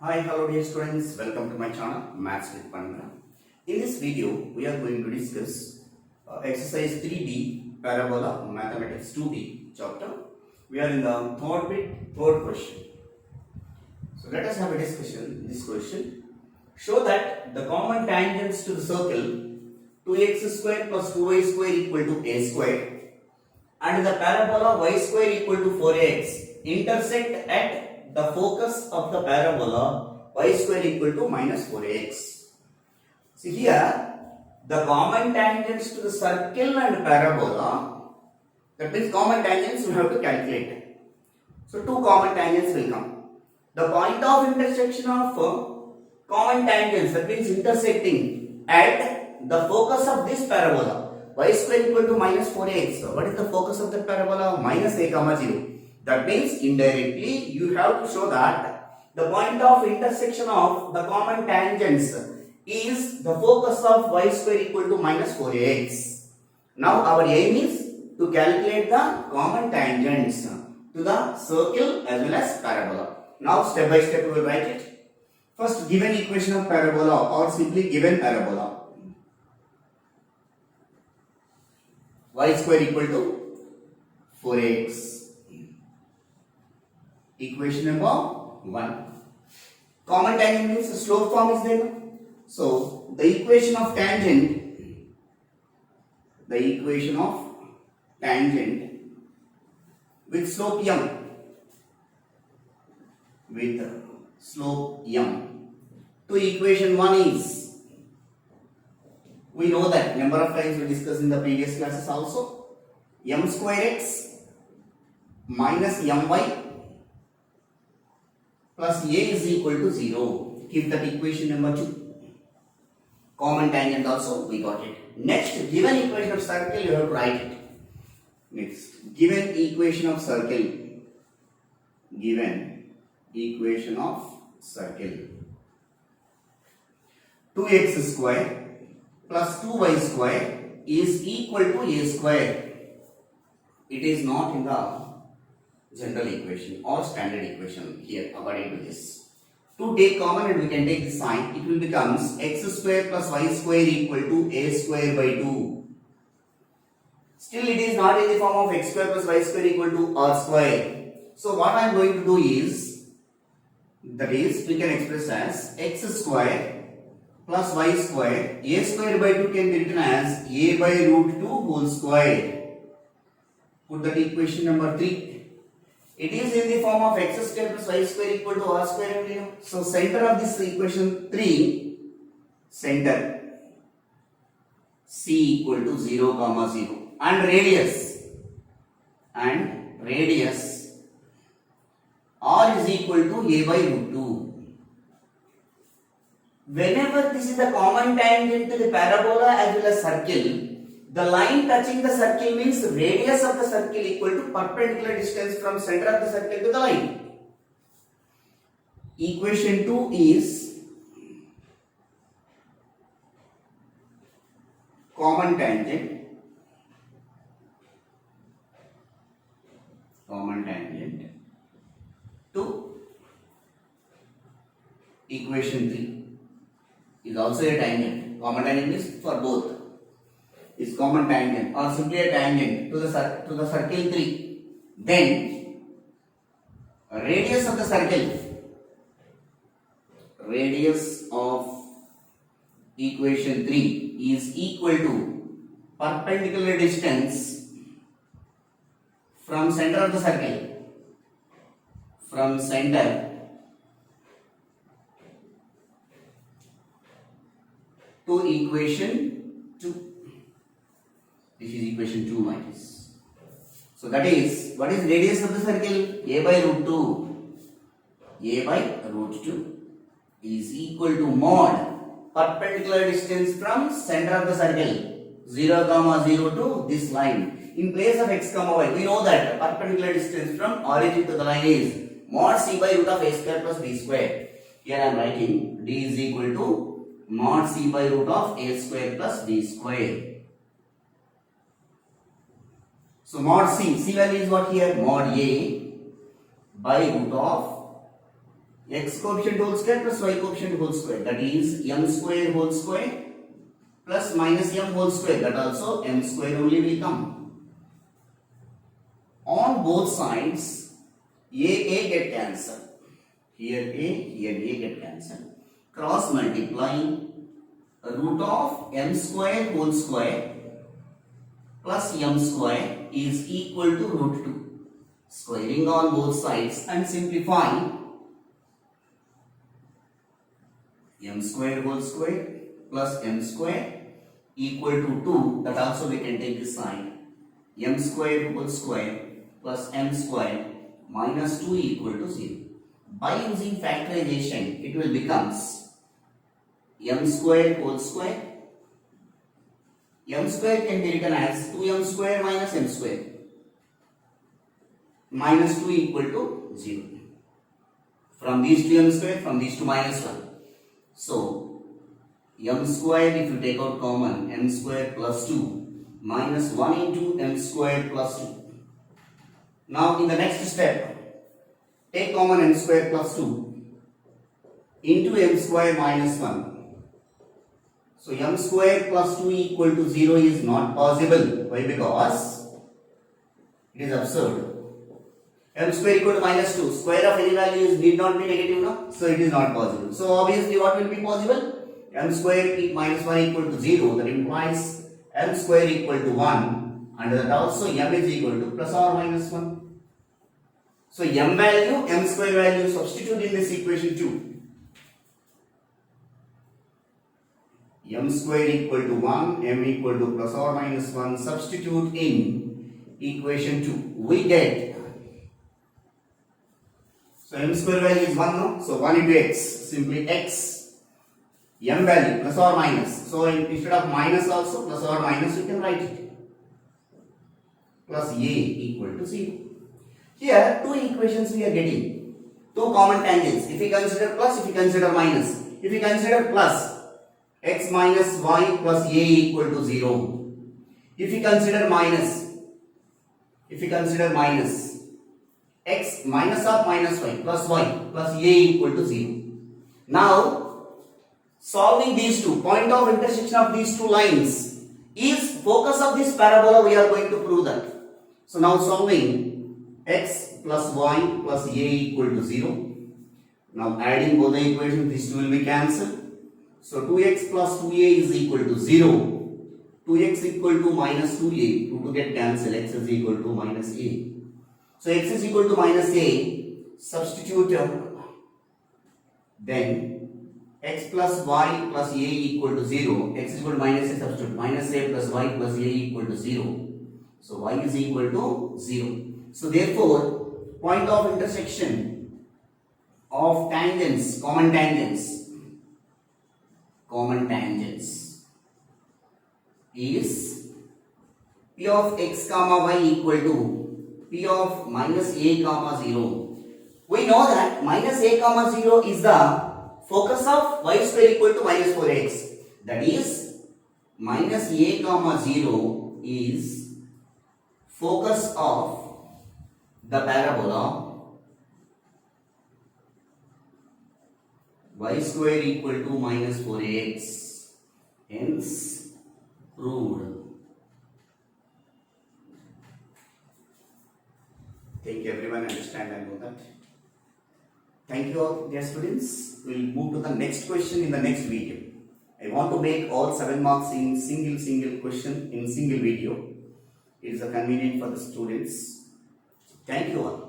Hi, hello dear students, welcome to my channel Maths with Pandra. In this video, we are going to discuss exercise 3B Parabola Mathematics 2D chapter. We are in the third bit, third question. So let us have a discussion in this question. Show that the common tangents to the circle 2x square plus 2y square equal to a square and the parabola y square equal to 4x intersect at the focus of the parabola y square equal to minus 4x. See here, the common tangents to the circle and parabola, that means common tangents we have to calculate. So two common tangents will come. The point of intersection of common tangents, that means intersecting at the focus of this parabola y square equal to minus 4x. So what is the focus of the parabola? Minus a comma 0. That means indirectly you have to show that the point of intersection of the common tangents is the focus of y square equal to minus 4x. Now our aim is to calculate the common tangents to the circle as well as parabola. Now step by step we will write it. First, given equation of parabola or simply given parabola. Y square equal to 4x. Equation number 1. Common tangent means slope form is there. So the equation of tangent with slope m, to equation 1 is, we know that number of times we discussed in the previous classes also, m square x minus my plus a is equal to 0. Keep that equation number 2. Common tangent also we got it. Next, given equation of circle you have to write it. Next, given equation of circle 2x square plus 2y square is equal to a square. It is not in the general equation or standard equation here according to this. To take common and we can take the sign, it will becomes x square plus y square equal to a square by 2. Still it is not in the form of x square plus y square equal to r square. So what I am going to do is, that is we can express as x square plus y square, a square by 2 can be written as a by root 2 whole square. Put that equation number 3. It is in the form of x square plus y square equal to r square only. So center of this equation 3, center c equal to 0 comma 0 and radius r is equal to a by root 2. Whenever this is the common tangent to the parabola as well as circle, the line touching the circle means radius of the circle equal to perpendicular distance from center of the circle to the line. Equation 2 is common tangent to equation 3 is also a tangent. Common tangent is for both. Is common tangent or simply a tangent to the circle 3. Then radius of the circle, radius of equation 3 is equal to perpendicular distance from center of the circle, from center to equation 2. This is equation 2 minus. So that is, what is radius of the circle? A by root 2. A by root 2 is equal to mod perpendicular distance from center of the circle 0 comma 0 to this line. In place of x comma y, we know that perpendicular distance from origin to the line is mod c by root of a square plus b square. Here I am writing d is equal to mod c by root of a square plus b square. So mod c value is what here? Mod a by root of x coefficient whole square plus y coefficient whole square, that is m square whole square plus minus m whole square, that also m square only will come. On both sides, a get cancelled. Here a get cancelled. Cross multiply root of m square whole square plus m square is equal to root 2. Squaring on both sides and simplifying, m square whole square plus m square equal to 2, that also we can take this side, m square whole square plus m square minus 2 equal to 0. By using factorization, it will becomes m square whole square. M square can be written as 2m square minus m square minus 2 equal to 0. From these two m square, from these two minus 1. So, m square, if you take out common, m square plus 2 minus 1 into m square plus 2. Now, in the next step, take common m square plus 2 into m square minus 1. So, m square plus 2 equal to 0 is not possible. Why? Because it is absurd. M square equal to minus 2. Square of any value need not be negative, no? So, it is not possible. So, obviously, what will be possible? M square minus 1 equal to 0. That implies m square equal to 1. And that also m is equal to plus or minus 1. So, m value, m square value substitute in this equation 2. M square equal to 1, m equal to plus or minus 1. Substitute in equation 2. We get, so m square value is 1, no? So 1 into x, simply x, m value plus or minus. So instead of minus also plus or minus you can write it. Plus a equal to 0. Here two equations we are getting. Two common tangents. If we consider plus, if we consider minus. If we consider plus, x minus y plus a equal to 0. If we consider minus, x minus of minus y plus a equal to 0. Now, solving these two, point of intersection of these two lines is focus of this parabola. We are going to prove that. So now solving x plus y plus a equal to 0. Now adding both the equations, these two will be cancelled. So 2x plus 2a is equal to 0. 2x equal to minus 2a. 2 to get cancelled. X is equal to minus a. So x is equal to minus a, substitute, then x plus y plus a equal to 0, x is equal to minus a, substitute, minus a plus y plus a equal to 0. So y is equal to 0. So therefore, point of intersection of tangents, common tangents is p of x comma y equal to p of minus a comma 0. We know that minus a comma 0 is the focus of y square equal to minus 4x. That is, minus a comma 0 is focus of the parabola y square equal to minus 4x. Hence, proved. Think everyone understand and know that. Thank you all, dear students. We will move to the next question in the next video. I want to make all 7 marks in single question in single video. It is convenient for the students. Thank you all.